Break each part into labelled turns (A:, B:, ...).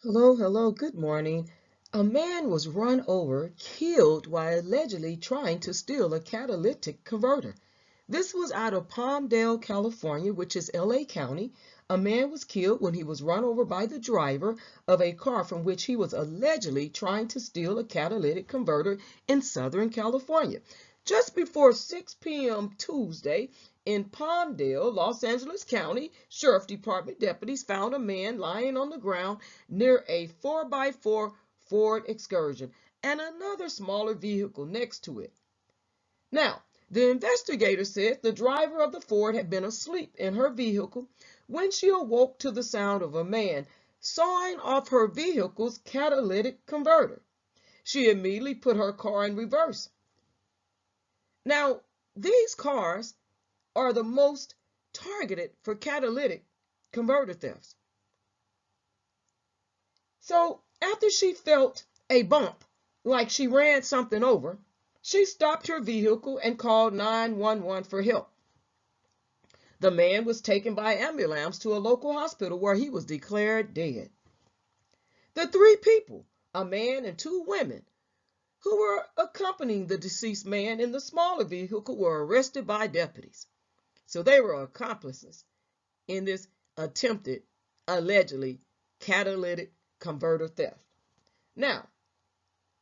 A: Hello, hello, good morning. A man was run over, killed while allegedly trying to steal a catalytic converter. This was out of Palmdale, California, which is LA County. A man was killed when he was run over by the driver of a car from which he was allegedly trying to steal a catalytic converter in Southern California. Just before 6 p.m. Tuesday, in Palmdale, Los Angeles County Sheriff Department deputies found a man lying on the ground near a 4x4 Ford Excursion and another smaller vehicle next to it. Now, the investigator said the driver of the Ford had been asleep in her vehicle when she awoke to the sound of a man sawing off her vehicle's catalytic converter. She immediately put her car in reverse. Now, these cars are the most targeted for catalytic converter thefts. So after she felt a bump, like she ran something over, she stopped her vehicle and called 911 for help. The man was taken by ambulance to a local hospital where he was declared dead. The three people, a man and two women, who were accompanying the deceased man in the smaller vehicle were arrested by deputies. So they were accomplices in this attempted, allegedly, catalytic converter theft. Now,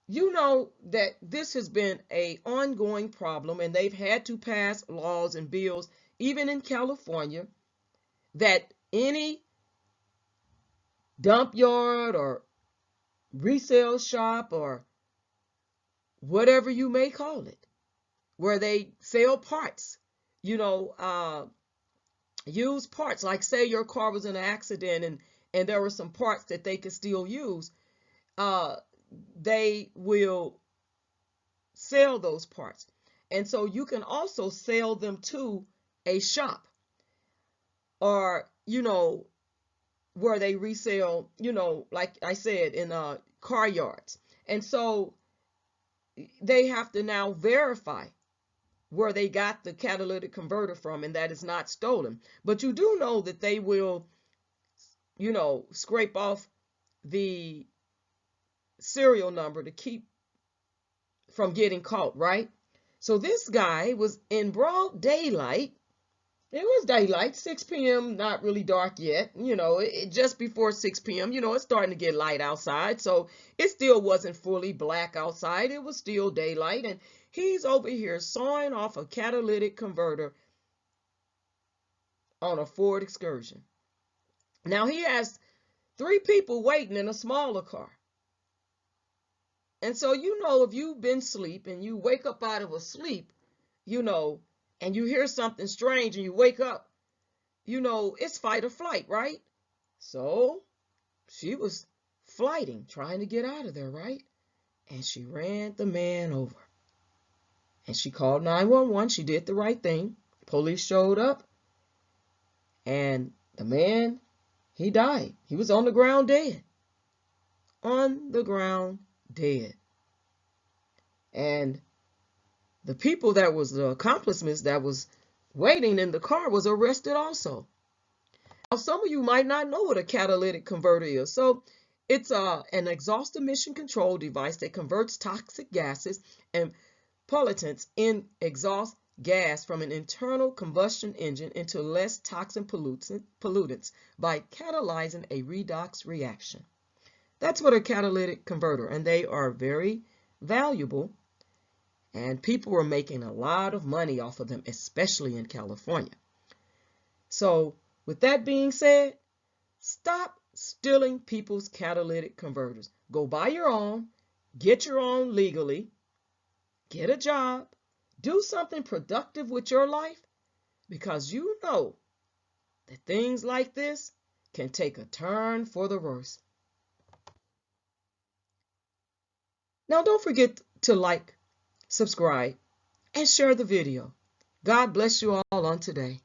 A: you know that this has been an ongoing problem, and they've had to pass laws and bills, even in California, that any dump yard or resale shop or whatever you may call it, where they sell parts, use parts, like say your car was in an accident and there were some parts that they could still use, they will sell those parts. And so you can also sell them to a shop or, where they resell, like I said, in car yards. And so they have to now verify where they got the catalytic converter from and that is not stolen. But you do know that they will, scrape off the serial number to keep from getting caught, right? So this guy was in broad daylight. It was daylight, 6 p.m., not really dark yet. Just before 6 p.m., it's starting to get light outside. So it still wasn't fully black outside. It was still daylight. And he's over here sawing off a catalytic converter on a Ford Excursion. Now he has three people waiting in a smaller car. And so, if you've been asleep and you wake up out of a sleep, and you hear something strange and you wake up, it's fight or flight, right? So she was flighting, trying to get out of there, right? And she ran the man over. And she called 911. She did the right thing. Police showed up. And the man, he died. He was on the ground dead. On the ground dead. And the people that was the accomplices that was waiting in the car was arrested also. Now, some of you might not know what a catalytic converter is. So it's an exhaust emission control device that converts toxic gases and pollutants in exhaust gas from an internal combustion engine into less toxic pollutants by catalyzing a redox reaction. That's what a catalytic converter, and they are very valuable, and people are making a lot of money off of them, especially in California. So with that being said, stop stealing people's catalytic converters. Go buy your own, get your own legally, get a job, do something productive with your life, because you know that things like this can take a turn for the worse. Now, don't forget to like, subscribe, and share the video. God bless you all on today.